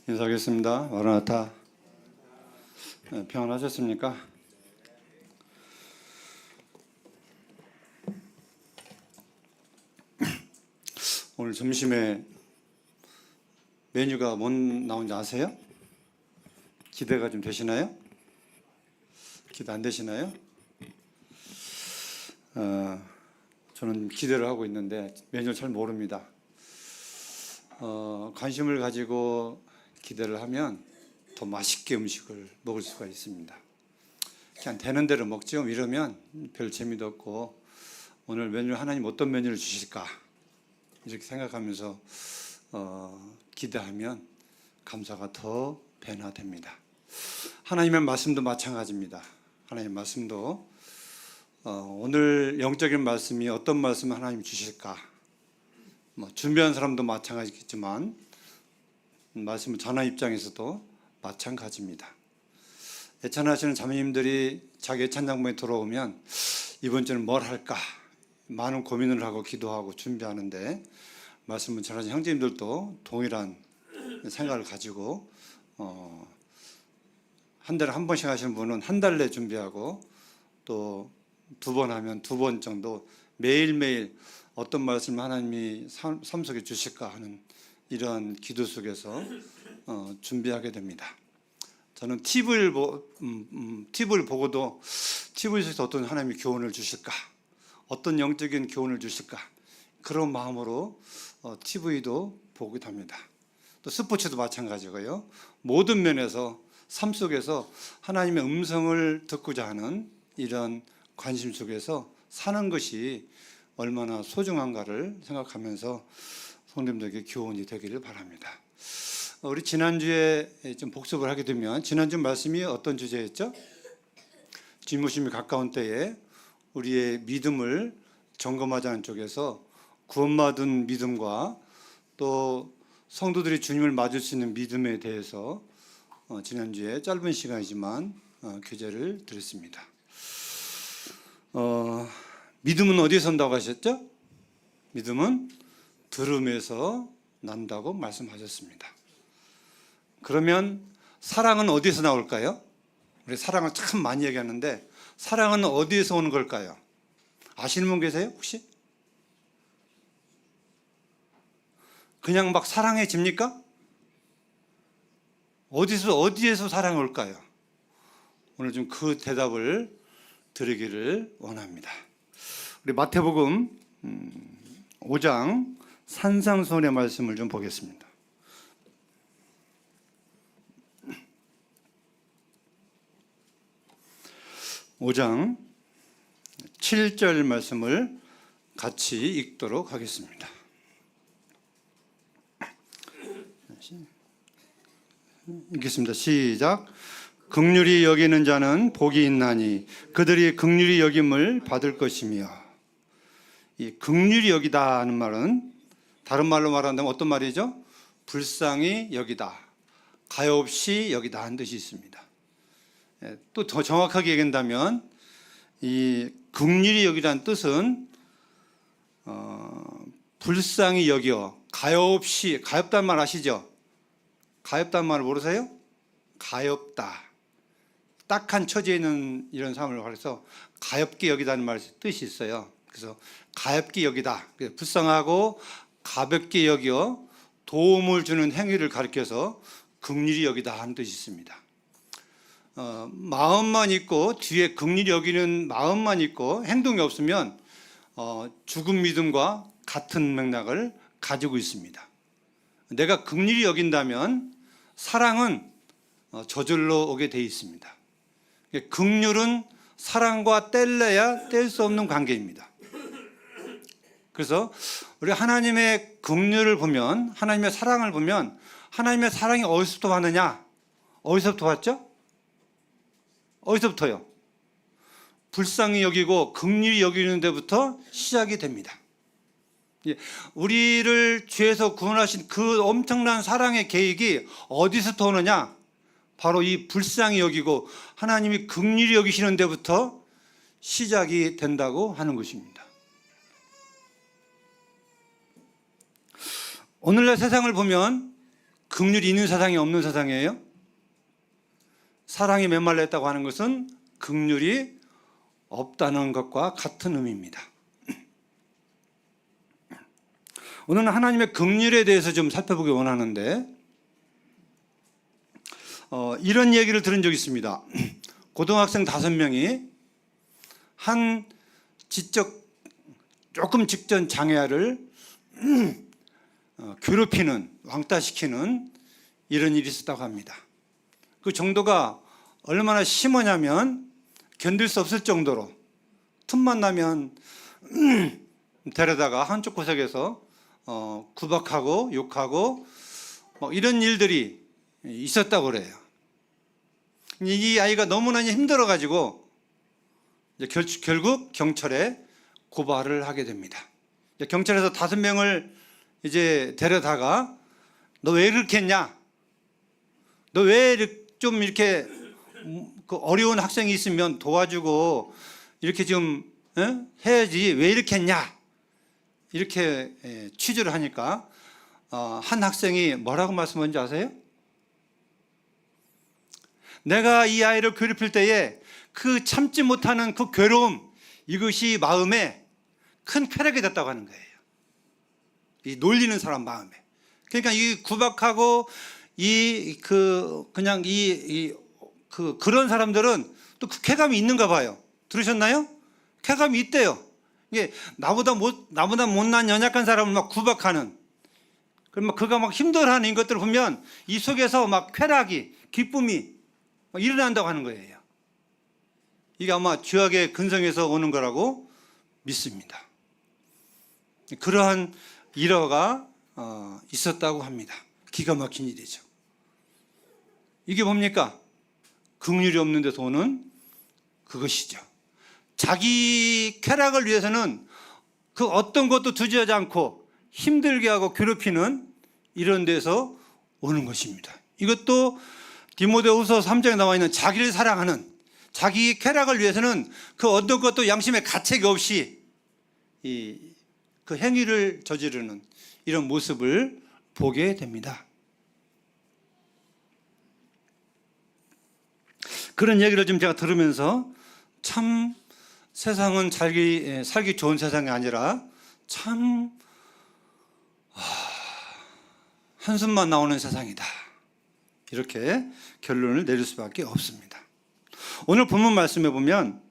인사하겠습니다. 마라나타. 평안하셨습니까? 오늘 점심에 메뉴가 뭐 나온지 아세요? 기대가 좀 되시나요? 기대 안 되시나요? 저는 기대를 하고 있는데 메뉴를 잘 모릅니다. 관심을 가지고 기대를 하면 더 맛있게 음식을 먹을 수가 있습니다. 그냥 되는 대로 먹죠. 이러면 별 재미도 없고 오늘 메뉴 하나님 어떤 메뉴를 주실까 이렇게 생각하면서 기대하면 감사가 더 변화됩니다. 하나님의 말씀도 마찬가지입니다. 하나님의 말씀도 오늘 영적인 말씀이 어떤 말씀을 하나님 주실까 준비한 사람도 마찬가지겠지만 말씀을 전하 입장에서도 마찬가지입니다. 애찬하시는 자매님들이 자기 애찬장모에 들어오면 이번 주는 뭘 할까 많은 고민을 하고 기도하고 준비하는데 말씀을 전하신 형제님들도 동일한 생각을 가지고 한 달에 한 번씩 하시는 분은 한 달 내 준비하고 또 두 번 하면 두 번 정도 매일매일 어떤 말씀을 하나님이 삶 속에 주실까 하는 이런 기도 속에서 준비하게 됩니다. 저는 TV를 보고도 TV에서 어떤 하나님의 교훈을 주실까 어떤 영적인 교훈을 주실까 그런 마음으로 TV도 보기도 합니다. 또 스포츠도 마찬가지고요. 모든 면에서 삶 속에서 하나님의 음성을 듣고자 하는 이런 관심 속에서 사는 것이 얼마나 소중한가를 생각하면서 성도님들에게 교훈이 되기를 바랍니다. 우리 지난주에 좀 복습을 하게 되면 지난주 말씀이 어떤 주제였죠? 주님 오심이 가까운 때에 우리의 믿음을 점검하자는 쪽에서 구원받은 믿음과 또 성도들이 주님을 맞을 수 있는 믿음에 대해서 지난주에 짧은 시간이지만 교제를 드렸습니다. 믿음은 어디에서 온다고 하셨죠? 믿음은 들음에서 난다고 말씀하셨습니다. 그러면 사랑은 어디에서 나올까요? 우리 사랑을 참 많이 얘기하는데 사랑은 어디에서 오는 걸까요? 아시는 분 계세요? 혹시? 그냥 막 사랑해집니까? 어디에서 사랑이 올까요? 오늘 좀 그 대답을 드리기를 원합니다. 우리 마태복음 5장 산상수훈의 말씀을 좀 보겠습니다. 5장 7절 말씀을 같이 읽도록 하겠습니다. 읽겠습니다. 시작. 긍휼히 여기는 자는 복이 있나니 그들이 긍휼히 여김을 받을 것이며. 이 긍휼히 여기다 하는 말은 다른 말로 말한다면 어떤 말이죠? 불쌍히 여기다, 가엾이 여기다 하는 뜻이 있습니다. 또 더 정확하게 얘기한다면 이 긍휼히 여기라는 뜻은 불쌍히 여겨, 가엾이, 가엾다는 말 아시죠? 가엾다는 말을 모르세요? 가엾다, 딱한 처지에 있는 이런 사람을 말해서 가엾게 여기다는 말 뜻이 있어요. 그래서 가엾게 여기다, 불쌍하고 가볍게 여겨 도움을 주는 행위를 가리켜서 긍휼히 여기다 하는 뜻이 있습니다. 마음만 있고 뒤에 긍휼히 여기는 마음만 있고 행동이 없으면 죽은 믿음과 같은 맥락을 가지고 있습니다. 내가 긍휼히 여긴다면 사랑은 저절로 오게 돼 있습니다. 긍휼은 사랑과 뗄래야 뗄 수 없는 관계입니다. 그래서 우리 하나님의 긍휼을 보면, 하나님의 사랑을 보면 하나님의 사랑이 어디서부터 왔느냐? 어디서부터 왔죠? 어디서부터요? 불쌍히 여기고 긍휼히 여기는 데부터 시작이 됩니다. 우리를 죄에서 구원하신 그 엄청난 사랑의 계획이 어디서부터 오느냐? 바로 이 불쌍히 여기고 하나님이 긍휼히 여기시는 데부터 시작이 된다고 하는 것입니다. 오늘날 세상을 보면 긍휼이 있는 세상이 없는 세상이에요? 사랑이 메말랐다고 하는 것은 긍휼이 없다는 것과 같은 의미입니다. 오늘은 하나님의 긍휼에 대해서 좀 살펴보기 원하는데 이런 얘기를 들은 적이 있습니다. 고등학생 5명이 한 지적 조금 직전 장애아를 괴롭히는, 왕따시키는 이런 일이 있었다고 합니다. 그 정도가 얼마나 심하냐면 견딜 수 없을 정도로 틈만 나면 데려다가 한쪽 구석에서 구박하고 욕하고 이런 일들이 있었다고 그래요. 이 아이가 너무나 힘들어가지고 결국 경찰에 고발을 하게 됩니다. 경찰에서 5명을 이제 데려다가 너 왜 이렇게 했냐? 너 왜 좀 이렇게 어려운 학생이 있으면 도와주고 이렇게 좀 해야지 왜 이렇게 했냐? 이렇게 취조를 하니까 한 학생이 뭐라고 말씀하는지 아세요? 내가 이 아이를 괴롭힐 때에 그 참지 못하는 그 괴로움, 이것이 마음에 큰 쾌락이 됐다고 하는 거예요. 이 놀리는 사람 마음에. 그러니까 이 구박하고 그런 사람들은 또 그 쾌감이 있는가 봐요. 들으셨나요? 쾌감이 있대요. 이게 나보다 못난 연약한 사람을 막 구박하는, 그럼 그가 막 힘들어하는 이것들을 보면 이 속에서 막 쾌락이, 기쁨이 막 일어난다고 하는 거예요. 이게 아마 죄악의 근성에서 오는 거라고 믿습니다. 그러한 일화가 있었다고 합니다. 기가 막힌 일이죠. 이게 뭡니까? 긍휼이 없는 데서 오는 그것이죠. 자기 쾌락을 위해서는 그 어떤 것도 두지하지 않고 힘들게 하고 괴롭히는 이런 데서 오는 것입니다. 이것도 디모데후서 3장에 나와 있는 자기를 사랑하는, 자기 쾌락을 위해서는 그 어떤 것도 양심의 가책이 없이 그 행위를 저지르는 이런 모습을 보게 됩니다. 그런 얘기를 좀 제가 들으면서 참 세상은 살기 좋은 세상이 아니라 참 한숨만 나오는 세상이다, 이렇게 결론을 내릴 수밖에 없습니다. 오늘 본문 말씀에 보면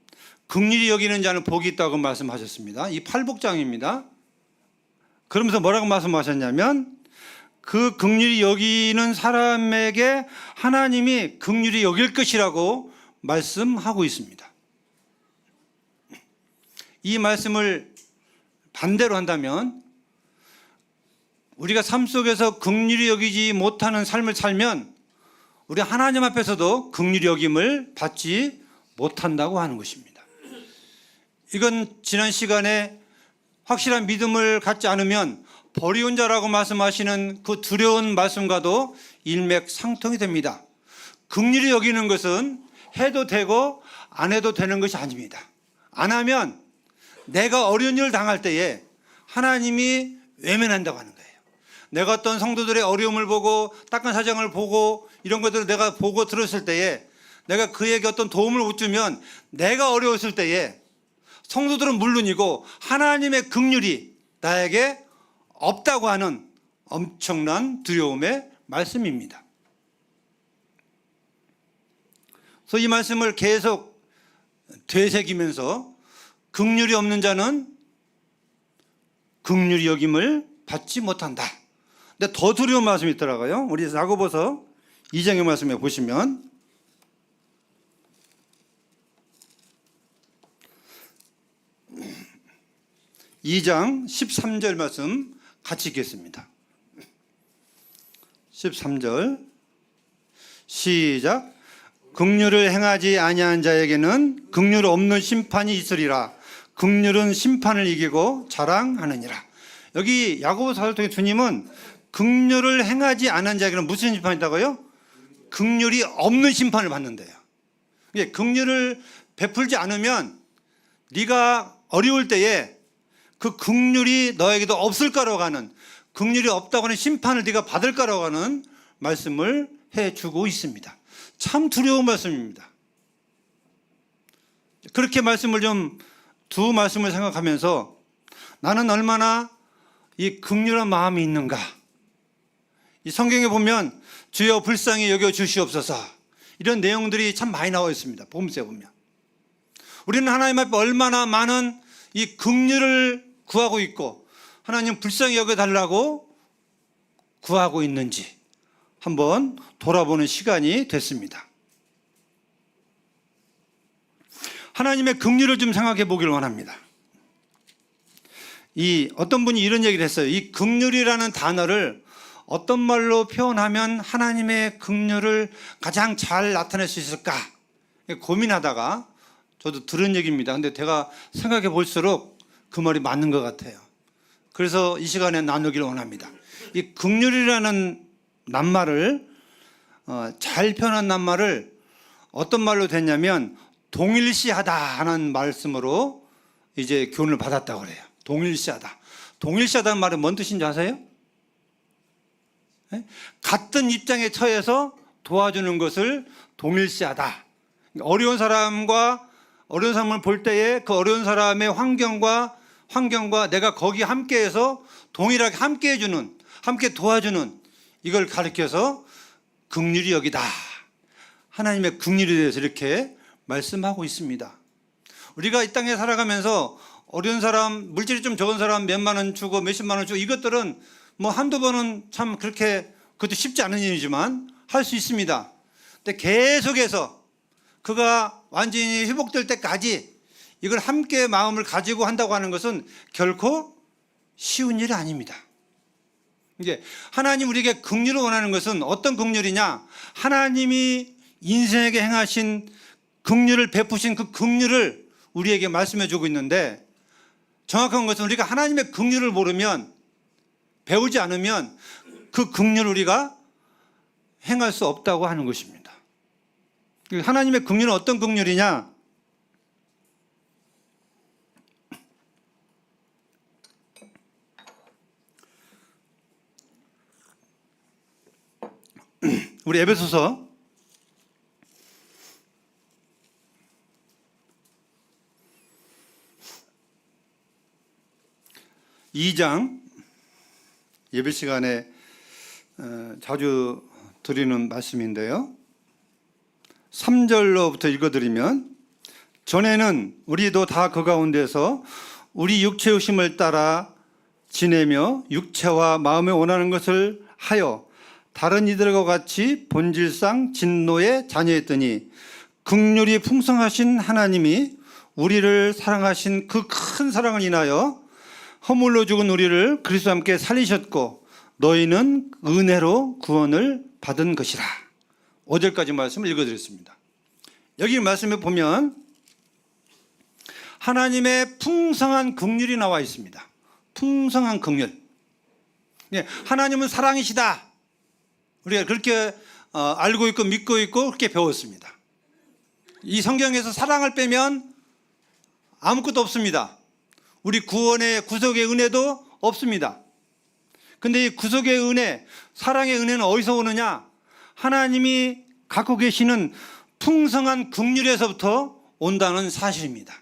긍휼히 여기는 자는 복이 있다고 말씀하셨습니다. 이 팔복장입니다. 그러면서 뭐라고 말씀하셨냐면 그 긍휼히 여기는 사람에게 하나님이 긍휼히 여길 것이라고 말씀하고 있습니다. 이 말씀을 반대로 한다면 우리가 삶 속에서 긍휼히 여기지 못하는 삶을 살면 우리 하나님 앞에서도 긍휼히 여김을 받지 못한다고 하는 것입니다. 이건 지난 시간에 확실한 믿음을 갖지 않으면 버리운 자라고 말씀하시는 그 두려운 말씀과도 일맥상통이 됩니다. 긍휼히 여기는 것은 해도 되고 안 해도 되는 것이 아닙니다. 안 하면 내가 어려운 일을 당할 때에 하나님이 외면한다고 하는 거예요. 내가 어떤 성도들의 어려움을 보고 딱한 사정을 보고 이런 것들을 내가 보고 들었을 때에 내가 그에게 어떤 도움을 못 주면 내가 어려웠을 때에 성도들은 물론이고 하나님의 긍휼이 나에게 없다고 하는 엄청난 두려움의 말씀입니다. 그래서 이 말씀을 계속 되새기면서 긍휼이 없는 자는 긍휼히 여김을 받지 못한다. 근데 더 두려운 말씀이 있더라고요. 우리 야고보서 2장의 말씀에 보시면 2장 13절 말씀 같이 읽겠습니다. 13절 시작. 긍휼을 행하지 아니한 자에게는 긍휼 없는 심판이 있으리라. 긍휼은 심판을 이기고 자랑하느니라. 여기 야고보 사도를 통해 주님은 긍휼을 행하지 않은 자에게는 무슨 심판이 있다고요? 긍휼이 없는 심판을 받는데요. 긍휼을 베풀지 않으면 네가 어려울 때에 그 긍휼이 너에게도 없을 거라고 하는, 긍휼이 없다고 하는 심판을 네가 받을 거라고 하는 말씀을 해주고 있습니다. 참 두려운 말씀입니다. 그렇게 말씀을 두 말씀을 생각하면서 나는 얼마나 이 긍휼한 마음이 있는가. 이 성경에 보면 주여 불쌍히 여겨 주시옵소서 이런 내용들이 참 많이 나와 있습니다. 복음서에 보면 우리는 하나님 앞에 얼마나 많은 이 긍휼을 구하고 있고 하나님 불쌍히 여겨달라고 구하고 있는지 한번 돌아보는 시간이 됐습니다. 하나님의 긍휼을 좀 생각해 보기를 원합니다. 어떤 분이 이런 얘기를 했어요. 이 긍휼이라는 단어를 어떤 말로 표현하면 하나님의 긍휼을 가장 잘 나타낼 수 있을까 고민하다가 저도 들은 얘기입니다. 근데 제가 생각해 볼수록 그 말이 맞는 것 같아요. 그래서 이 시간에 나누기를 원합니다. 이 긍휼이라는 낱말을 잘 표현한 낱말을 어떤 말로 됐냐면 동일시하다 하는 말씀으로 이제 교훈을 받았다고 그래요. 동일시하다. 동일시하다는 말은 뭔 뜻인지 아세요? 같은 입장에 처해서 도와주는 것을 동일시하다. 어려운 사람을 볼 때에 그 어려운 사람의 환경과 내가 거기 함께해서 동일하게 함께해주는, 함께 도와주는 이걸 가리켜서 긍휼히 여기다. 하나님의 긍휼에 대해서 이렇게 말씀하고 있습니다. 우리가 이 땅에 살아가면서 어려운 사람, 물질이 좀 적은 사람 몇만 원 주고 몇십만 원 주고 이것들은 뭐 한두 번은 참 그것도 쉽지 않은 일이지만 할 수 있습니다. 근데 계속해서 그가 완전히 회복될 때까지 이걸 함께 마음을 가지고 한다고 하는 것은 결코 쉬운 일이 아닙니다. 이제 하나님 우리에게 긍휼을 원하는 것은 어떤 긍휼이냐? 하나님이 인생에게 행하신 긍휼을 베푸신 그 긍휼을 우리에게 말씀해 주고 있는데 정확한 것은 우리가 하나님의 긍휼을 모르면 배우지 않으면 그 긍휼을 우리가 행할 수 없다고 하는 것입니다. 하나님의 긍휼은 어떤 긍휼이냐? 우리 에베소서 2장 예배 시간에 자주 드리는 말씀인데요. 3절로부터 읽어드리면 전에는 우리도 다 그 가운데서 우리 육체의 욕심을 따라 지내며 육체와 마음에 원하는 것을 하여 다른 이들과 같이 본질상 진노의 자녀였더니 긍휼이 풍성하신 하나님이 우리를 사랑하신 그 큰 사랑을 인하여 허물로 죽은 우리를 그리스도와 함께 살리셨고 너희는 은혜로 구원을 받은 것이라. 5절까지 말씀을 읽어드렸습니다. 여기 말씀에 보면 하나님의 풍성한 긍휼이 나와 있습니다. 풍성한 긍휼. 하나님은 사랑이시다. 우리가 그렇게 알고 있고 믿고 있고 그렇게 배웠습니다. 이 성경에서 사랑을 빼면 아무것도 없습니다. 우리 구원의 구속의 은혜도 없습니다. 근데 이 구속의 은혜, 사랑의 은혜는 어디서 오느냐? 하나님이 갖고 계시는 풍성한 긍휼에서부터 온다는 사실입니다.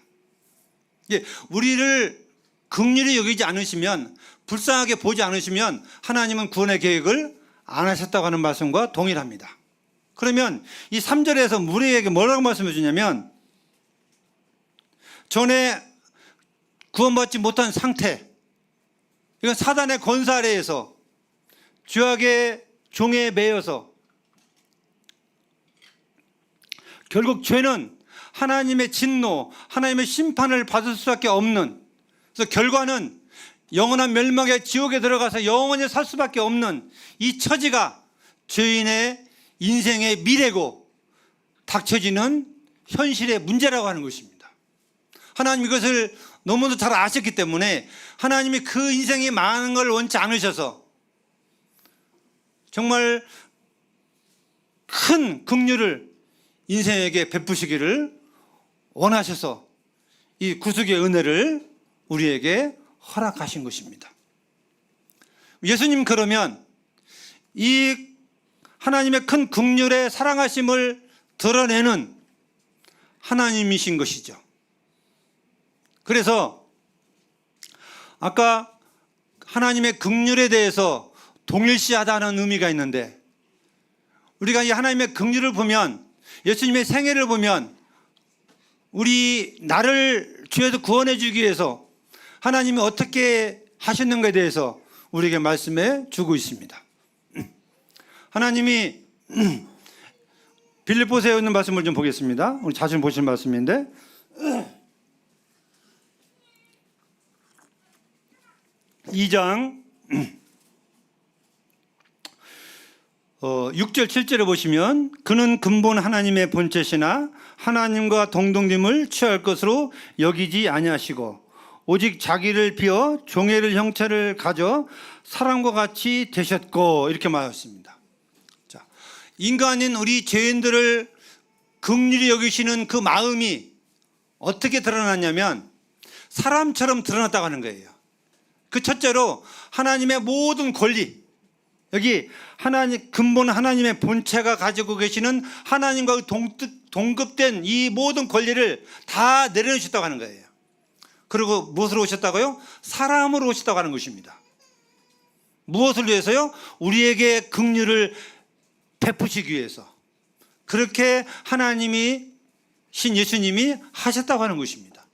우리를 긍휼히 여기지 않으시면, 불쌍하게 보지 않으시면 하나님은 구원의 계획을 안 하셨다고 하는 말씀과 동일합니다. 그러면 이 3절에서 우리에게 뭐라고 말씀해 주냐면 전에 구원받지 못한 상태, 이건 사단의 권세 아래에서 죄악의 종에 매여서 결국 죄는 하나님의 진노, 하나님의 심판을 받을 수밖에 없는, 그래서 결과는 영원한 멸망의 지옥에 들어가서 영원히 살 수밖에 없는 이 처지가 죄인의 인생의 미래고 닥쳐지는 현실의 문제라고 하는 것입니다. 하나님 이것을 너무도 잘 아셨기 때문에 하나님이 그 인생이 많은 걸 원치 않으셔서 정말 큰 긍휼을 인생에게 베푸시기를 원하셔서 이 구속의 은혜를 우리에게 허락하신 것입니다. 예수님 그러면 이 하나님의 큰 긍휼의 사랑하심을 드러내는 하나님이신 것이죠. 그래서 아까 하나님의 긍휼에 대해서 동일시하다는 의미가 있는데, 우리가 이 하나님의 긍휼을 보면, 예수님의 생애를 보면 우리 나를 죄에서 구원해 주기 위해서 하나님이 어떻게 하셨는가에 대해서 우리에게 말씀해 주고 있습니다. 하나님이 빌립보서에 있는 말씀을 좀 보겠습니다. 우리 자주 보실 말씀인데 2장 6절 7절에 보시면, 그는 근본 하나님의 본체시나 하나님과 동등됨을 취할 것으로 여기지 아니하시고 오직 자기를 비어 종의 형체를 가져 사람과 같이 되셨고, 이렇게 말했습니다. 자, 인간인 우리 죄인들을 긍휼히 여기시는 그 마음이 어떻게 드러났냐면 사람처럼 드러났다고 하는 거예요. 그 첫째로 하나님의 모든 권리, 여기 하나님, 근본 하나님의 본체가 가지고 계시는 하나님과 동급된 이 모든 권리를 다 내려놓으셨다고 하는 거예요. 그리고 무엇으로 오셨다고요? 사람으로 오셨다고 하는 것입니다. 무엇을 위해서요? 우리에게 긍휼을 베푸시기 위해서. 그렇게 하나님이 신 예수님이 하셨다고 하는 것입니다.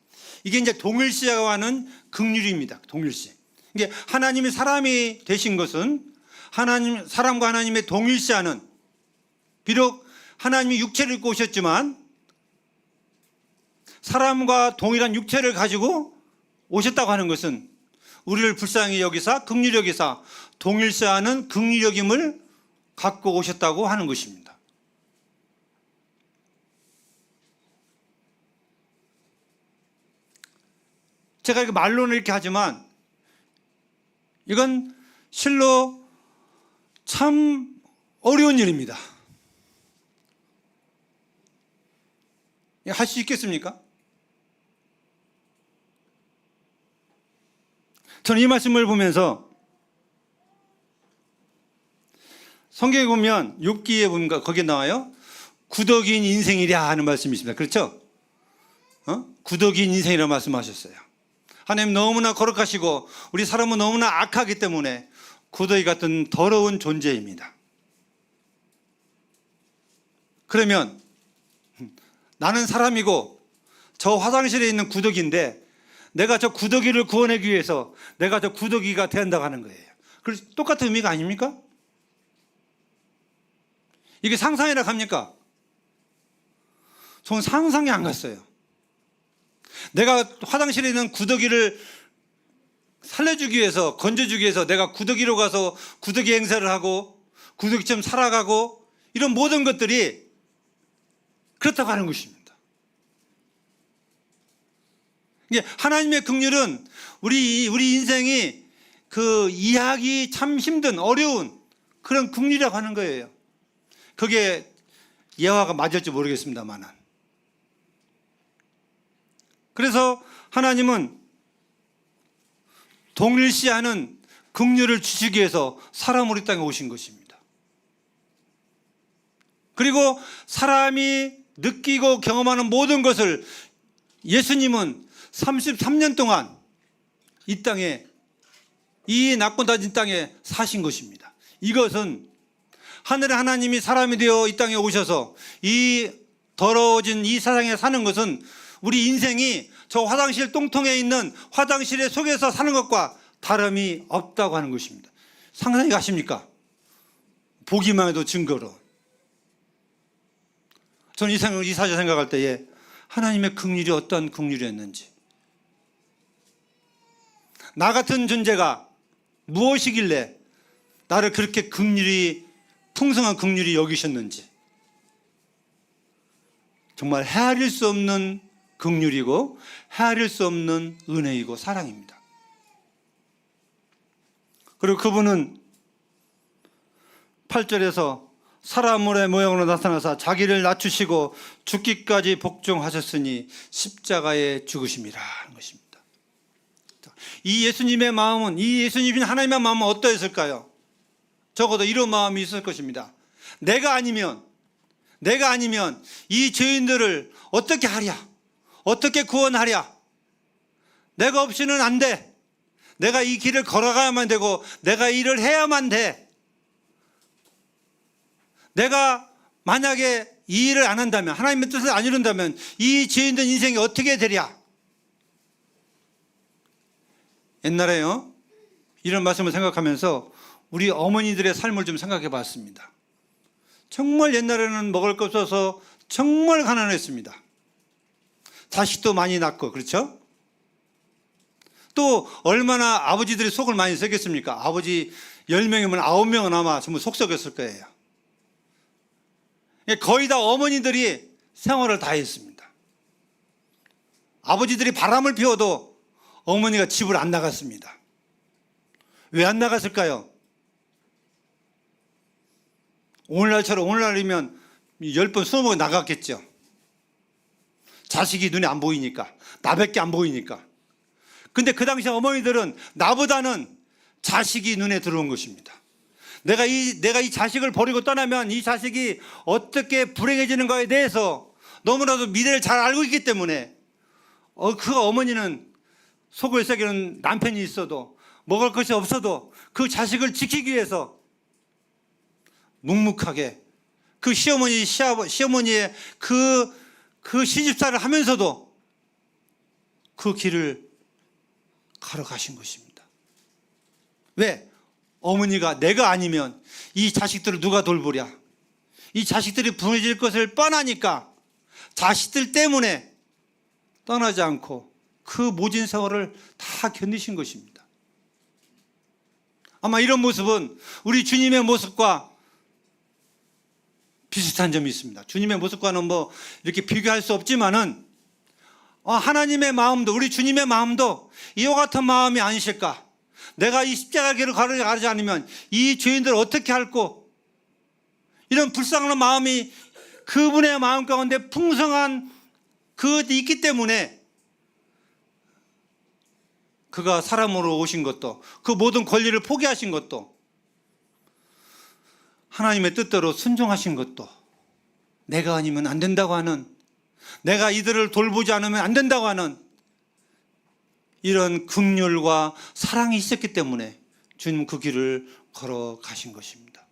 이게 이제 동일시하고 하는 긍휼입니다. 동일시. 이게 하나님이 사람이 되신 것은 하나님, 사람과 하나님의 동일시하는, 비록 하나님이 육체를 입고 오셨지만 사람과 동일한 육체를 가지고 오셨다고 하는 것은 우리를 불쌍히 여기사 긍휼히 여기사 동일시하는 긍휼히 여김을 갖고 오셨다고 하는 것입니다. 제가 이렇게 말로는 이렇게 하지만 이건 실로 참 어려운 일입니다. 할 수 있겠습니까? 저는 이 말씀을 보면서 성경에 보면 욥기에 보면 거기에 나와요. 구덕인 인생이랴 하는 말씀이 있습니다. 그렇죠? 구덕인 인생이라는 말씀하셨어요. 하나님 너무나 거룩하시고 우리 사람은 너무나 악하기 때문에 구더기 같은 더러운 존재입니다. 그러면 나는 사람이고 저 화장실에 있는 구더기인데 내가 저 구더기를 구원하기 위해서 내가 저 구더기가 된다고 하는 거예요. 그래서 똑같은 의미가 아닙니까? 이게 상상이라 합니까? 저는 상상이 안 갔어요. 내가 화장실에 있는 구더기를 살려주기 위해서, 건져주기 위해서 내가 구더기로 가서 구더기 행사를 하고 구더기처럼 살아가고 이런 모든 것들이 그렇다고 하는 것입니다. 이게 하나님의 긍휼은 우리 인생이 그 이해하기 참 힘든 어려운 그런 긍휼이라고 하는 거예요. 그게 예화가 맞을지 모르겠습니다만, 그래서 하나님은 동일시하는 긍휼을 주시기 위해서 사람으로 이 땅에 오신 것입니다. 그리고 사람이 느끼고 경험하는 모든 것을 예수님은 33년 동안 이 땅에, 이 낙고 다진 땅에 사신 것입니다. 이것은 하늘의 하나님이 사람이 되어 이 땅에 오셔서 이 더러워진 이 세상에 사는 것은 우리 인생이 저 화장실 똥통에 있는 화장실의 속에서 사는 것과 다름이 없다고 하는 것입니다. 상상이 가십니까? 보기만 해도 증거로. 저는 이 사실 생각할 때에 하나님의 긍휼이 어떤 긍휼이었는지, 나 같은 존재가 무엇이길래 나를 그렇게 긍휼히, 풍성한 긍휼히 여기셨는지, 정말 헤아릴 수 없는 긍휼이고 헤아릴 수 없는 은혜이고 사랑입니다. 그리고 그분은 8절에서 사람의 모양으로 나타나사 자기를 낮추시고 죽기까지 복종하셨으니 십자가에 죽으심이라 하는 것입니다. 이 예수님의 마음은, 이 예수님인 하나님의 마음은 어떠했을까요? 적어도 이런 마음이 있을 것입니다. 내가 아니면 이 죄인들을 어떻게 하랴? 어떻게 구원하랴? 내가 없이는 안 돼. 내가 이 길을 걸어가야만 되고 내가 일을 해야만 돼. 내가 만약에 이 일을 안 한다면, 하나님의 뜻을 안 이룬다면 이 죄인들 인생이 어떻게 되랴? 옛날에요, 이런 말씀을 생각하면서 우리 어머니들의 삶을 좀 생각해 봤습니다. 정말 옛날에는 먹을 거 없어서 정말 가난했습니다. 자식도 많이 낳고, 그렇죠? 또 얼마나 아버지들이 속을 많이 썩였습니까? 아버지 10명이면 9명은 아마 전부 속 썩였을 거예요. 거의 다 어머니들이 생활을 다 했습니다. 아버지들이 바람을 피워도 어머니가 집을 안 나갔습니다. 왜 안 나갔을까요? 오늘날이면 10번 20번 나갔겠죠. 자식이 눈에 안 보이니까, 나밖에 안 보이니까. 근데 그 당시 어머니들은 나보다는 자식이 눈에 들어온 것입니다. 내가 이 자식을 버리고 떠나면 이 자식이 어떻게 불행해지는가에 대해서 너무나도 미래를 잘 알고 있기 때문에 그 어머니는 속을 새기는 남편이 있어도 먹을 것이 없어도 그 자식을 지키기 위해서 묵묵하게 그 시어머니의 그 시집살을 하면서도 그 길을 걸어가신 것입니다. 왜? 어머니가 내가 아니면 이 자식들을 누가 돌보랴? 이 자식들이 분해질 것을 뻔하니까 자식들 때문에 떠나지 않고 그 모진 세월을 다 견디신 것입니다. 아마 이런 모습은 우리 주님의 모습과 비슷한 점이 있습니다. 주님의 모습과는 뭐 이렇게 비교할 수 없지만은 하나님의 마음도, 우리 주님의 마음도 이와 같은 마음이 아니실까? 내가 이 십자가 길을 가지 않으면 이 죄인들을 어떻게 할꼬? 이런 불쌍한 마음이 그분의 마음 가운데 풍성한 그것이 있기 때문에 그가 사람으로 오신 것도, 그 모든 권리를 포기하신 것도, 하나님의 뜻대로 순종하신 것도, 내가 아니면 안 된다고 하는, 내가 이들을 돌보지 않으면 안 된다고 하는 이런 긍휼과 사랑이 있었기 때문에 주님 그 길을 걸어가신 것입니다.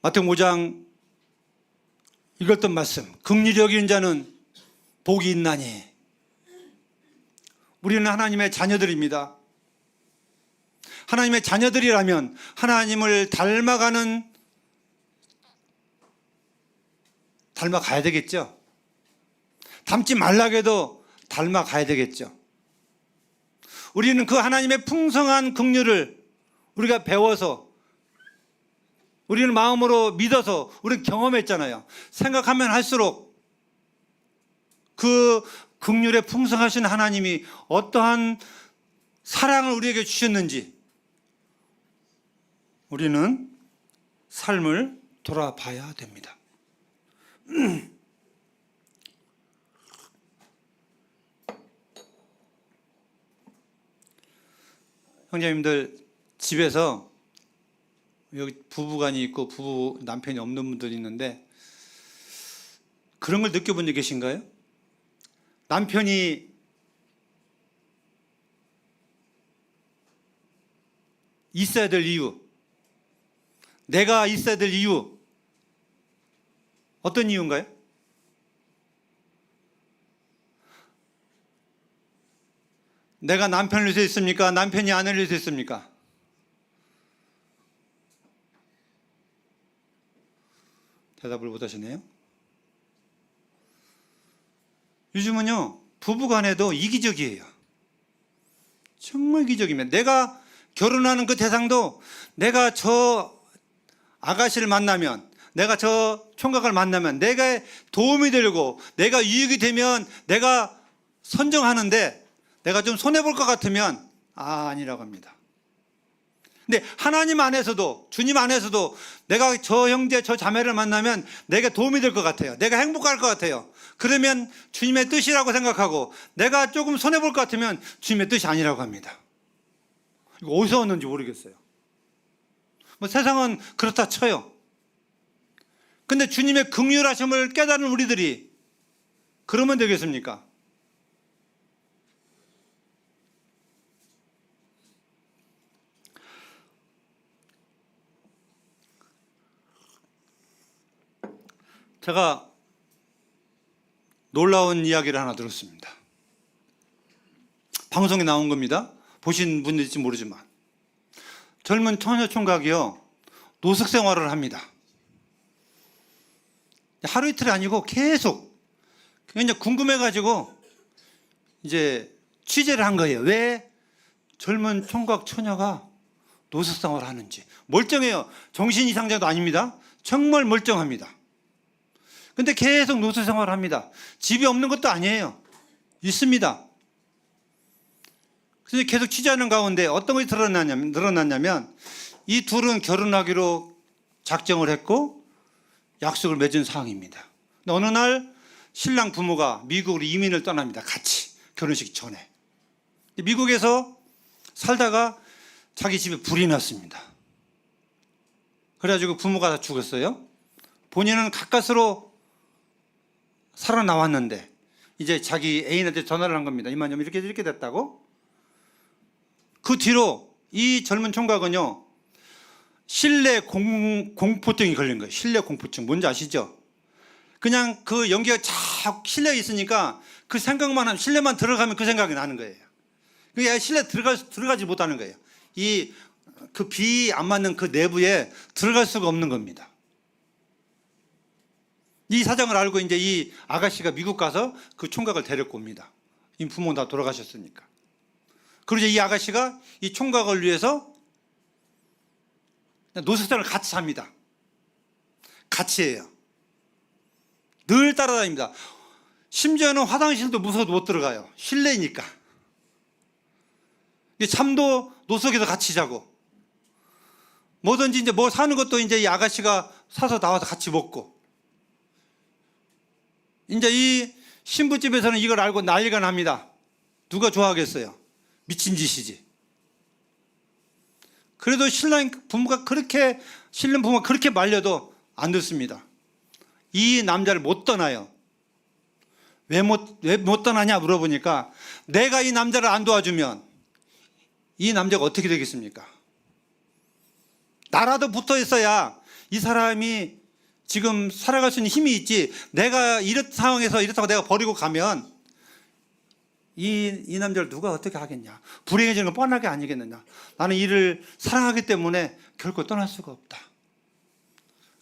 마태복음 5장 읽었던 말씀, 긍휼히 여기는 자는 복이 있나니. 우리는 하나님의 자녀들입니다. 하나님의 자녀들이라면 하나님을 닮아가야 되겠죠. 닮지 말라고 해도 닮아가야 되겠죠. 우리는 그 하나님의 풍성한 긍휼을 우리가 배워서, 우리는 마음으로 믿어서 우리는 경험했잖아요. 생각하면 할수록 그 긍휼에 풍성하신 하나님이 어떠한 사랑을 우리에게 주셨는지 우리는 삶을 돌아봐야 됩니다. 형제님들, 집에서 여기 부부간이 있고 부부 남편이 없는 분들이 있는데 그런 걸 느껴본 적 계신가요? 남편이 있어야 될 이유, 내가 있어야 될 이유, 어떤 이유인가요? 내가 남편을 위해서 있습니까? 남편이 아내를 위해서 있습니까? 대답을 못 하시네요. 요즘은요, 부부간에도 이기적이에요. 정말 이기적이면 내가 결혼하는 그 대상도 내가 저 아가씨를 만나면, 내가 저 총각을 만나면 내가 도움이 되고 내가 유익이 되면 내가 선정하는데 내가 좀 손해볼 것 같으면 아니라고 합니다. 근데 하나님 안에서도, 주님 안에서도 내가 저 형제 저 자매를 만나면 내가 도움이 될 것 같아요. 내가 행복할 것 같아요. 그러면 주님의 뜻이라고 생각하고 내가 조금 손해볼 것 같으면 주님의 뜻이 아니라고 합니다. 이거 어디서 왔는지 모르겠어요. 뭐 세상은 그렇다 쳐요. 근데 주님의 긍휼하심을 깨달은 우리들이 그러면 되겠습니까? 제가 놀라운 이야기를 하나 들었습니다. 방송에 나온 겁니다. 보신 분들일지 모르지만 젊은 처녀 총각이요, 노숙 생활을 합니다. 하루 이틀이 아니고 계속 그냥 궁금해가지고 이제 취재를 한 거예요. 왜 젊은 총각 처녀가 노숙 생활을 하는지. 멀쩡해요. 정신 이상자도 아닙니다. 정말 멀쩡합니다. 근데 계속 노숙 생활을 합니다. 집이 없는 것도 아니에요. 있습니다. 그래서 계속 취재하는 가운데 어떤 것이 드러났냐면 이 둘은 결혼하기로 작정을 했고 약속을 맺은 상황입니다. 근데 어느 날 신랑 부모가 미국으로 이민을 떠납니다. 같이 결혼식 전에. 미국에서 살다가 자기 집에 불이 났습니다. 그래가지고 부모가 다 죽었어요. 본인은 가까스로 살아나왔는데 이제 자기 애인한테 전화를 한 겁니다. 이만님 이렇게 됐다고. 그 뒤로 이 젊은 총각은요, 실내 공포증이 걸린 거예요. 실내 공포증. 뭔지 아시죠? 그냥 그 연기가 쫙 실내에 있으니까 그 생각만 하면, 실내만 들어가면 그 생각이 나는 거예요. 그게 실내 들어가지 못하는 거예요. 그 비 안 맞는 그 내부에 들어갈 수가 없는 겁니다. 이 사정을 알고 이제 이 아가씨가 미국 가서 그 총각을 데리고 옵니다. 이 부모는 다 돌아가셨으니까. 그리고 이제 이 아가씨가 이 총각을 위해서 노숙자를 같이 삽니다. 같이 해요. 늘 따라다닙니다. 심지어는 화장실도 무서워도 못 들어가요. 실내니까. 잠도 노숙에서 같이 자고, 뭐든지 이제 뭐 사는 것도 이제 이 아가씨가 사서 나와서 같이 먹고. 이제 이 신부집에서는 이걸 알고 난리가 납니다. 누가 좋아하겠어요? 미친 짓이지. 그래도 신랑 부모가 그렇게 말려도 안 듣습니다. 이 남자를 못 떠나요. 왜 못 떠나냐 물어보니까 내가 이 남자를 안 도와주면 이 남자가 어떻게 되겠습니까? 나라도 붙어 있어야 이 사람이 지금 살아갈 수 있는 힘이 있지. 내가 이런 상황에서 이렇다고 내가 버리고 가면 이 남자를 누가 어떻게 하겠냐. 불행해지는 건 뻔하게 아니겠느냐. 나는 이를 사랑하기 때문에 결코 떠날 수가 없다.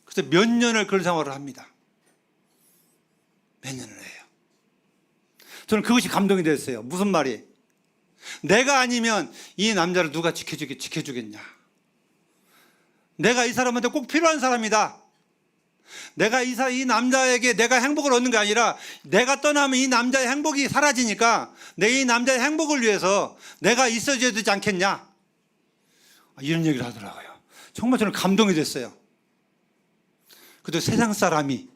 그래서 몇 년을 그런 생활을 합니다. 몇 년을 해요. 저는 그것이 감동이 됐어요. 무슨 말이? 내가 아니면 이 남자를 누가 지켜주겠냐. 내가 이 사람한테 꼭 필요한 사람이다. 내가 이 남자에게 내가 행복을 얻는 게 아니라 내가 떠나면 이 남자의 행복이 사라지니까 내 이 남자의 행복을 위해서 내가 있어줘야 되지 않겠냐. 이런 얘기를 하더라고요. 정말 저는 감동이 됐어요. 그래도 세상 사람이,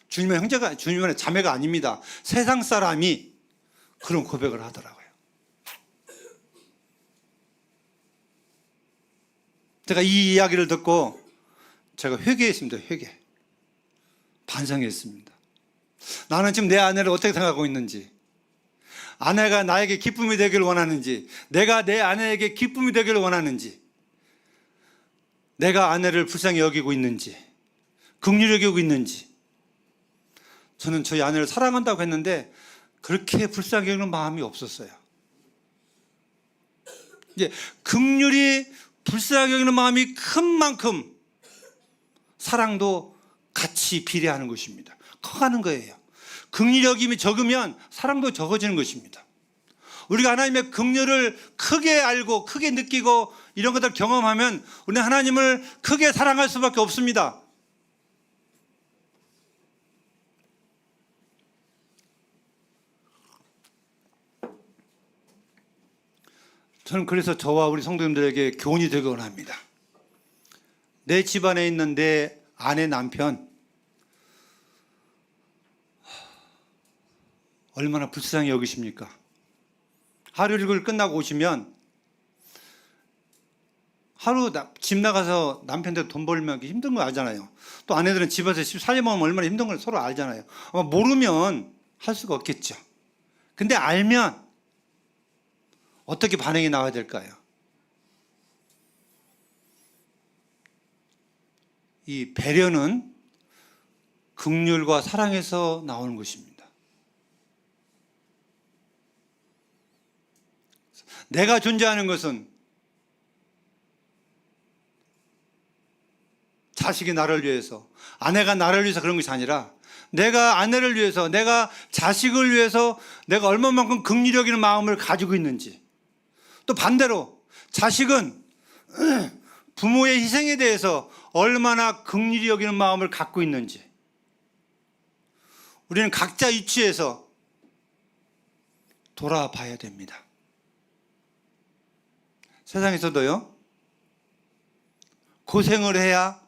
주님의 자매가 아닙니다. 세상 사람이 그런 고백을 하더라고요. 제가 이 이야기를 듣고 제가 회개했습니다. 반성했습니다. 나는 지금 내 아내를 어떻게 생각하고 있는지, 아내가 나에게 기쁨이 되기를 원하는지, 내가 내 아내에게 기쁨이 되기를 원하는지, 내가 아내를 불쌍히 여기고 있는지, 긍휼히 여기고 있는지. 저는 저희 아내를 사랑한다고 했는데 그렇게 불쌍히 여기는 마음이 없었어요. 이제 긍휼히 불쌍히 여기는 마음이 큰 만큼 사랑도 같이 비례하는 것입니다. 커가는 거예요. 긍휼히 여김이 적으면 사랑도 적어지는 것입니다. 우리가 하나님의 긍휼을 크게 알고 크게 느끼고 이런 것들을 경험하면 우리는 하나님을 크게 사랑할 수밖에 없습니다. 저는 그래서 저와 우리 성도님들에게 교훈이 되기 원합니다. 내 집안에 있는 내 아내, 남편 얼마나 불쌍히 여기십니까? 하루 일과를 끝나고 오시면 하루 집 나가서 남편한테 돈 벌면 힘든 거 알잖아요. 또 아내들은 집에서 살림하면 얼마나 힘든 걸 서로 알잖아요. 아마 모르면 할 수가 없겠죠. 근데 알면 어떻게 반응이 나와야 될까요? 이 배려는 긍휼과 사랑에서 나오는 것입니다. 내가 존재하는 것은 자식이 나를 위해서, 아내가 나를 위해서 그런 것이 아니라 내가 아내를 위해서, 내가 자식을 위해서 내가 얼마만큼 긍휼히 여기는 마음을 가지고 있는지, 또 반대로 자식은 부모의 희생에 대해서 얼마나 긍휼히 여기는 마음을 갖고 있는지, 우리는 각자 위치에서 돌아봐야 됩니다. 세상에서도요, 고생을 해야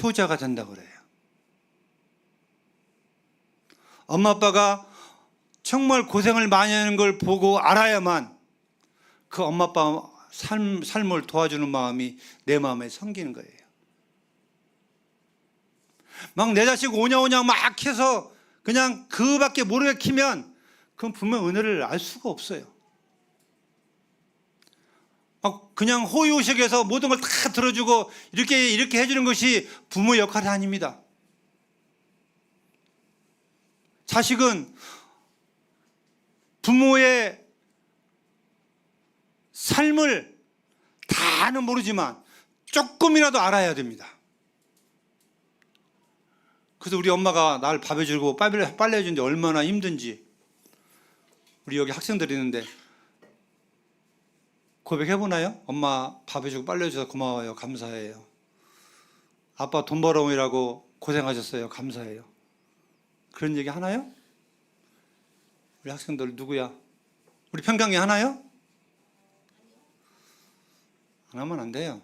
효자가 된다고 그래요. 엄마 아빠가 정말 고생을 많이 하는 걸 보고 알아야만 그 엄마 아빠 삶을 도와주는 마음이 내 마음에 생기는 거예요. 막 내 자식 오냐오냐 막 해서 그냥 그밖에 모르게 키면 그건 분명 은혜를 알 수가 없어요. 그냥 호의호식해서 모든 걸 다 들어주고 이렇게 해주는 것이 부모의 역할이 아닙니다. 자식은 부모의 삶을 다는 모르지만 조금이라도 알아야 됩니다. 그래서 우리 엄마가 날 밥 해주고 빨래 해주는데 얼마나 힘든지, 우리 여기 학생들이 있는데 고백해보나요? 엄마 밥 해주고 빨래 해줘서 고마워요. 감사해요. 아빠 돈 벌어오느라고 고생하셨어요. 감사해요. 그런 얘기 하나요? 우리 학생들 누구야? 우리 평강에 하나요? 안 하면 안 돼요.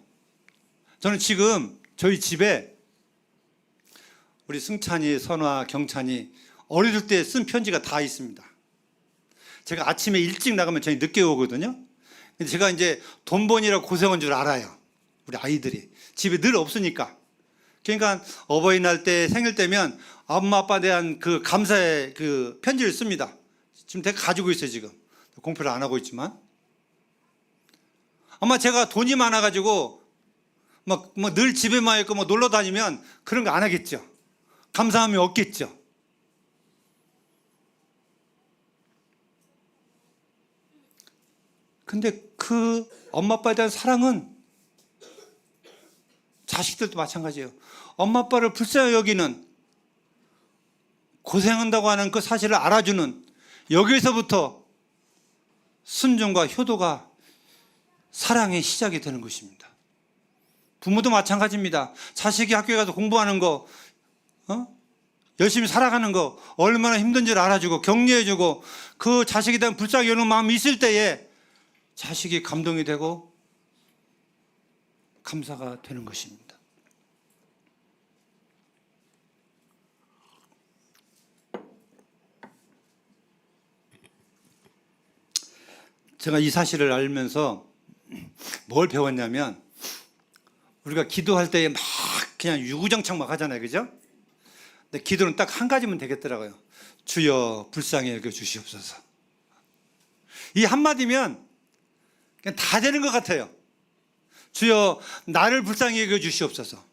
저는 지금 저희 집에 우리 승찬이, 선화, 경찬이 어릴 때 쓴 편지가 다 있습니다. 제가 아침에 일찍 나가면 저희 늦게 오거든요. 근데 제가 이제 돈 버니라 고생한 줄 알아요. 우리 아이들이 집에 늘 없으니까. 그러니까 어버이날 때, 생일 때면 엄마 아빠에 대한 그 감사의 그 편지를 씁니다. 지금 내가 가지고 있어요. 지금 공표를 안 하고 있지만, 아마 제가 돈이 많아가지고 막 늘 집에만 있고 뭐 놀러 다니면 그런 거 안 하겠죠. 감사함이 없겠죠. 근데 그 엄마 아빠에 대한 사랑은 자식들도 마찬가지예요. 엄마 아빠를 불쌍히 여기는, 고생한다고 하는 그 사실을 알아주는, 여기에서부터 순종과 효도가 사랑의 시작이 되는 것입니다. 부모도 마찬가지입니다. 자식이 학교에 가서 공부하는 거, 열심히 살아가는 거 얼마나 힘든지를 알아주고 격려해주고, 그 자식에 대한 불쌍히 여기는 마음이 있을 때에 자식이 감동이 되고 감사가 되는 것입니다. 제가 이 사실을 알면서 뭘 배웠냐면, 우리가 기도할 때 막 그냥 유구장창 막 하잖아요. 그죠? 근데 기도는 딱 한 가지면 되겠더라고요. 주여 불쌍히 여겨 주시옵소서. 이 한마디면 그냥 다 되는 것 같아요. 주여 나를 불쌍히 여겨 주시옵소서.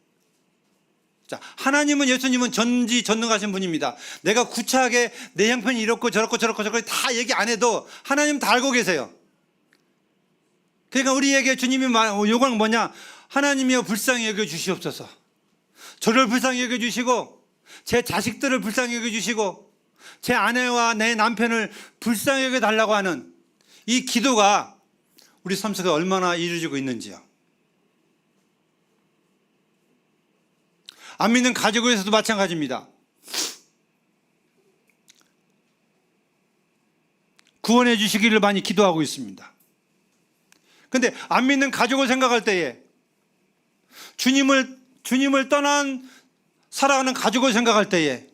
자, 하나님은, 예수님은 전지전능하신 분입니다. 내가 구차하게 내 형편이 이렇고 저렇고 다 얘기 안 해도 하나님 다 알고 계세요. 그러니까 우리에게 주님이 요구하는 뭐냐? 하나님이여 불쌍히 여겨 주시옵소서. 저를 불쌍히 여겨 주시고, 제 자식들을 불쌍히 여겨 주시고, 제 아내와 내 남편을 불쌍히 여겨 달라고 하는 이 기도가 우리 삶 속에 얼마나 이루어지고 있는지요. 안 믿는 가족에서도 마찬가지입니다. 구원해 주시기를 많이 기도하고 있습니다. 그런데 안 믿는 가족을 생각할 때에, 주님을 떠난 살아가는 가족을 생각할 때에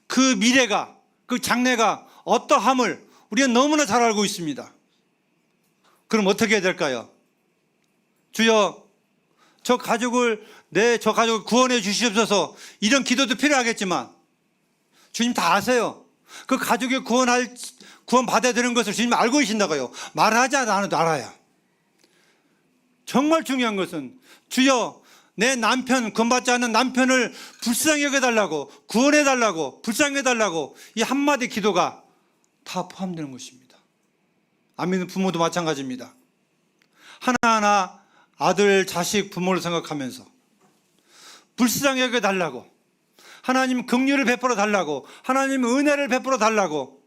그 미래가, 그 장래가 어떠함을 우리가 너무나 잘 알고 있습니다. 그럼 어떻게 해야 될까요? 주여 저 가족을 구원해 주시옵소서. 이런 기도도 필요하겠지만 주님 다 아세요. 그 가족이 구원 받아야 되는 것을 주님 알고 계신다고요. 말하지 않아도 알아요. 정말 중요한 것은 주여 내 남편, 구원받지 않는 남편을 불쌍히 여겨달라고, 구원해달라고, 불쌍히 해달라고, 이 한마디 기도가 다 포함되는 것입니다. 안 믿는 부모도 마찬가지입니다. 하나하나 아들, 자식, 부모를 생각하면서 불쌍히 여겨달라고, 하나님 긍휼을 베풀어 달라고, 하나님 은혜를 베풀어 달라고.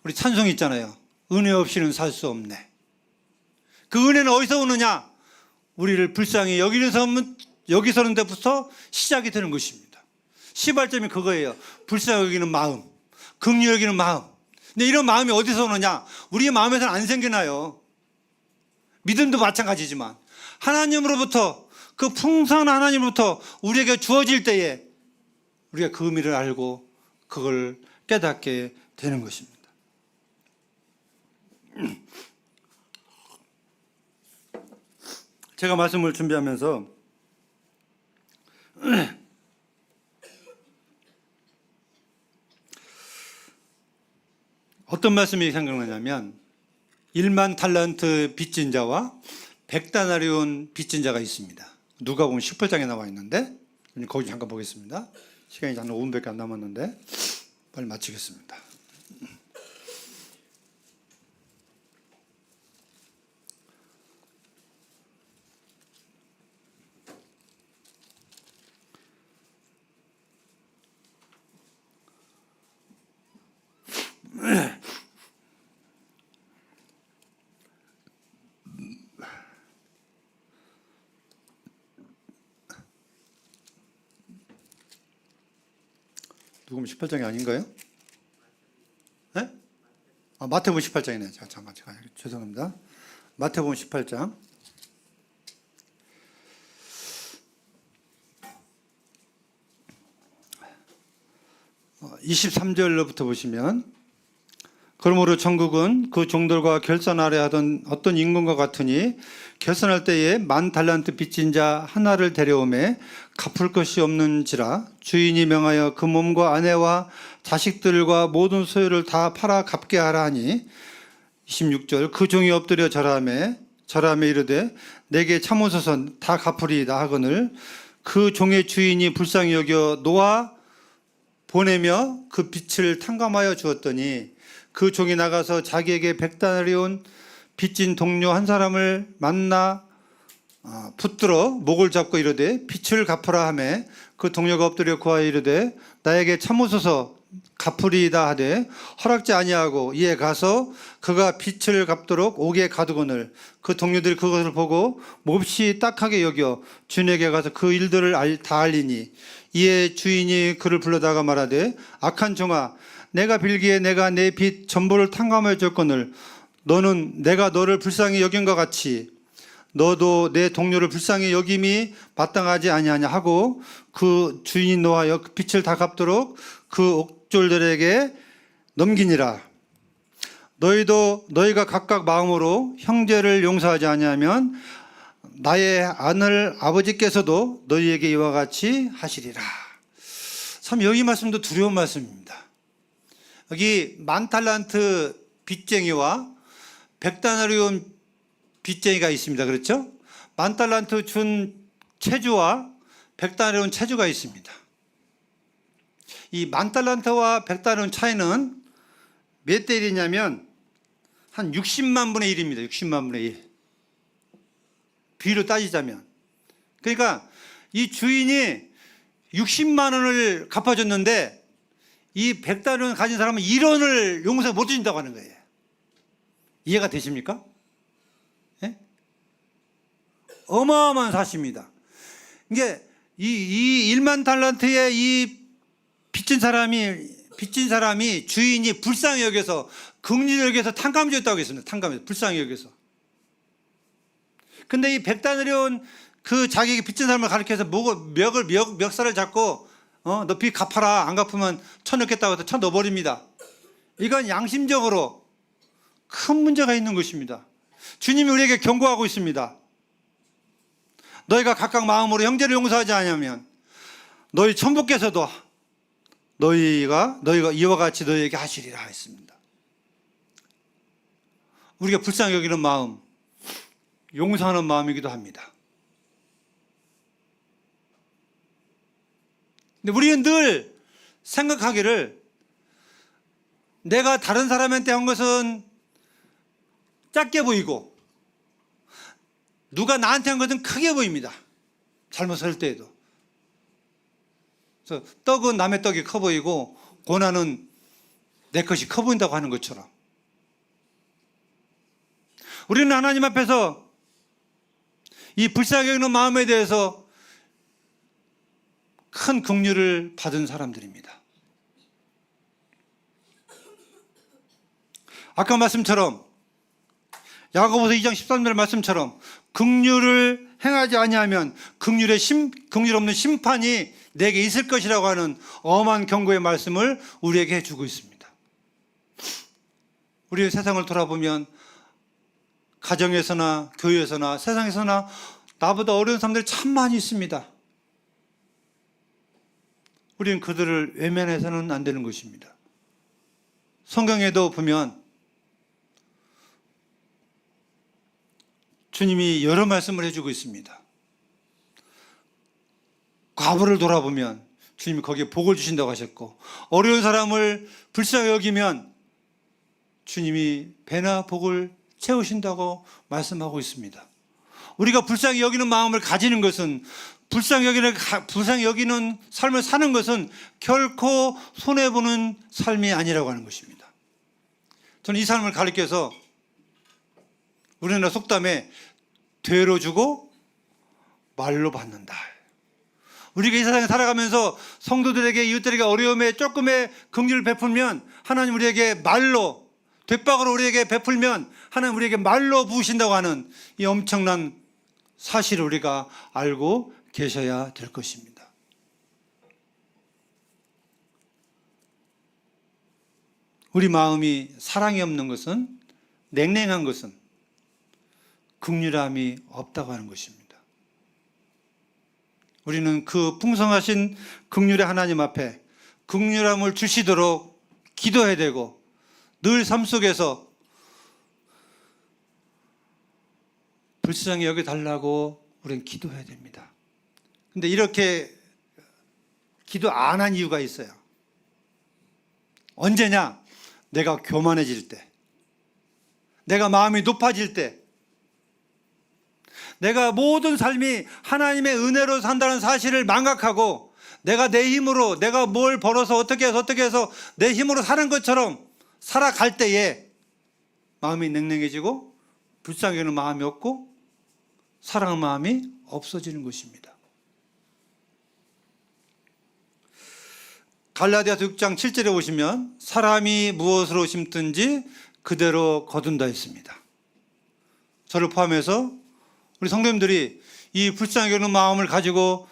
우리 찬송이 있잖아요. 은혜 없이는 살 수 없네. 그 은혜는 어디서 오느냐? 우리를 불쌍히 여기서는 데부터 시작이 되는 것입니다. 시발점이 그거예요. 불쌍히 여기는 마음, 긍휼히 여기는 마음. 근데 이런 마음이 어디서 오느냐? 우리의 마음에서는 안 생겨나요. 믿음도 마찬가지지만 하나님으로부터, 그 풍성한 하나님으로부터 우리에게 주어질 때에 우리가 그 의미를 알고 그걸 깨닫게 되는 것입니다. 제가 말씀을 준비하면서 어떤 말씀이 생각나냐면 1만 탈란트 빚진 자와 100다나리온 빚진 자가 있습니다. 누가복음 18장에 나와 있는데 거기 잠깐 보겠습니다. 시간이 한 5분밖에 안 남았는데 빨리 마치겠습니다. 누구면 18장이 아닌가요? 네? 마태복음 18장이네요. 잠깐 죄송합니다. 마태복음 18장 23절로부터 보시면, 그러므로 천국은 그 종들과 결산하려 하던 어떤 임금과 같으니 결산할 때에 1만 달란트 빚진 자 하나를 데려오매 갚을 것이 없는지라 주인이 명하여 그 몸과 아내와 자식들과 모든 소유를 다 팔아 갚게 하라 하니, 26절 그 종이 엎드려 절하매 이르되 내게 참으소서 다 갚으리이다 하거늘 그 종의 주인이 불쌍히 여겨 놓아 보내며 그 빚을 탕감하여 주었더니 그 종이 나가서 자기에게 100다나리온 빚진 동료 한 사람을 만나 붙들어 목을 잡고 이르되 빚을 갚으라 하매 그 동료가 엎드려 구하여 이르되 나에게 참으소서 갚으리이다 하되 허락지 아니하고 이에 가서 그가 빚을 갚도록 옥에 가두거늘 그 동료들이 그것을 보고 몹시 딱하게 여겨 주인에게 가서 그 일들을 다 알리니, 이에 주인이 그를 불러다가 말하되 악한 종아, 내가 빌기에 내가 내 빚 전부를 탕감하여 줬거늘 너는 내가 너를 불쌍히 여긴과 같이 너도 내 동료를 불쌍히 여김이 마땅하지 아니하냐 하고 그 주인이 노하여 그 빚을 다 갚도록 그 옥졸들에게 넘기니라. 너희가 각각 마음으로 형제를 용서하지 아니하면 나의 아들 아버지께서도 너희에게 이와 같이 하시리라. 참 여기 말씀도 두려운 말씀입니다. 여기 1만 탈란트 빚쟁이와 100다나리온 빚쟁이가 있습니다. 그렇죠? 1만 탈란트 준 채주와 100다나리온 채주가 있습니다. 이 1만 탈란트와 100다나리온 차이는 몇 대 1이냐면 한 60만 분의 1입니다. 60만 분의 1. 비율로 따지자면. 그러니까 이 주인이 60만 원을 갚아줬는데 이 100다나리온 가진 사람은 1원을 용서 못 준다고 하는 거예요. 이해가 되십니까? 예? 어마어마한 사실입니다. 이게 이 1만 탈란트의 이 빚진 사람이 주인이 불쌍히 여겨서 긍휼히 여겨서 탕감해 줬다고 했습니다. 탕감해 불쌍히 여겨서. 근데 이 100다나리온 그 자기에게 빚진 사람을 가리켜서 멱살을 잡고 너 빚 갚아라. 안 갚으면 쳐넣겠다고 해서 쳐넣어버립니다. 이건 양심적으로 큰 문제가 있는 것입니다. 주님이 우리에게 경고하고 있습니다. 너희가 각각 마음으로 형제를 용서하지 않으면 너희 천부께서도 너희가 이와 같이 너희에게 하시리라 했습니다. 우리가 불쌍히 여기는 마음, 용서하는 마음이기도 합니다. 근데 우리는 늘 생각하기를 내가 다른 사람한테 한 것은 작게 보이고 누가 나한테 한 것은 크게 보입니다. 잘못할 때에도. 그래서 떡은 남의 떡이 커 보이고 고난은 내 것이 커 보인다고 하는 것처럼 우리는 하나님 앞에서 이 불쌍히 여기는 마음에 대해서 큰 긍휼을 받은 사람들입니다. 아까 말씀처럼 야고보서 2장 13절 말씀처럼 긍휼을 행하지 아니하면 긍휼 없는 심판이 내게 있을 것이라고 하는 엄한 경고의 말씀을 우리에게 해주고 있습니다. 우리 세상을 돌아보면 가정에서나 교회에서나 세상에서나 나보다 어려운 사람들이 참 많이 있습니다. 우리는 그들을 외면해서는 안 되는 것입니다. 성경에도 보면 주님이 여러 말씀을 해주고 있습니다. 과부를 돌아보면 주님이 거기에 복을 주신다고 하셨고, 어려운 사람을 불쌍히 여기면 주님이 배나 복을 채우신다고 말씀하고 있습니다. 우리가 불쌍히 여기는 마음을 가지는 것은, 불쌍히 여기는 삶을 사는 것은 결코 손해보는 삶이 아니라고 하는 것입니다. 저는 이 삶을 가리켜서 우리나라 속담에 되로 주고 말로 받는다. 우리가 이 세상에 살아가면서 성도들에게, 이웃들에게 어려움에 조금의 긍휼을 베풀면 하나님 우리에게 말로, 뒷박으로 우리에게 베풀면 하나님 우리에게 말로 부으신다고 하는 이 엄청난 사실을 우리가 알고 계셔야 될 것입니다. 우리 마음이 사랑이 없는 것은, 냉랭한 것은 긍휼함이 없다고 하는 것입니다. 우리는 그 풍성하신 긍휼의 하나님 앞에 긍휼함을 주시도록 기도해야 되고, 늘 삶 속에서 불쌍히 여겨달라고 우리는 기도해야 됩니다. 근데 이렇게 기도 안 한 이유가 있어요. 언제냐? 내가 교만해질 때, 내가 마음이 높아질 때, 내가 모든 삶이 하나님의 은혜로 산다는 사실을 망각하고 내가 내 힘으로, 내가 뭘 벌어서 어떻게 해서 내 힘으로 사는 것처럼 살아갈 때에 마음이 냉랭해지고 불쌍히 여기는 마음이 없고 사랑하는 마음이 없어지는 것입니다. 갈라디아서 6장 7절에 보시면 사람이 무엇으로 심든지 그대로 거둔다 했습니다. 저를 포함해서 우리 성도님들이 이 불쌍히 여기는 마음을 가지고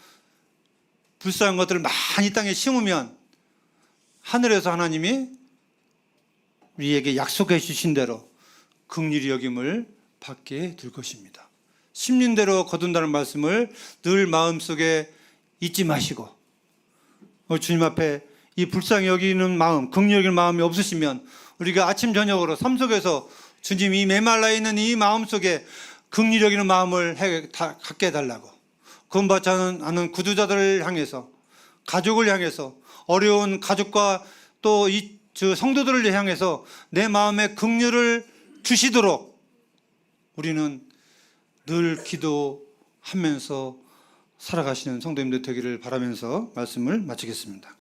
불쌍한 것들을 많이 땅에 심으면 하늘에서 하나님이 우리에게 약속해 주신 대로 긍휼히 여김을 받게 될 것입니다. 심는 대로 거둔다는 말씀을 늘 마음속에 잊지 마시고, 주님 앞에 이 불쌍히 여기는 마음, 긍휼히 여기는 마음이 없으시면 우리가 아침 저녁으로 삶 속에서 주님이 메말라 있는 이 마음 속에 긍휼히 여기는 마음을 갖게 해달라고, 구원받지 않은 구두자들을 향해서, 가족을 향해서, 어려운 가족과 또 이 성도들을 향해서 내 마음에 긍휼을 주시도록 우리는 늘 기도하면서 살아가시는 성도님들 되기를 바라면서 말씀을 마치겠습니다.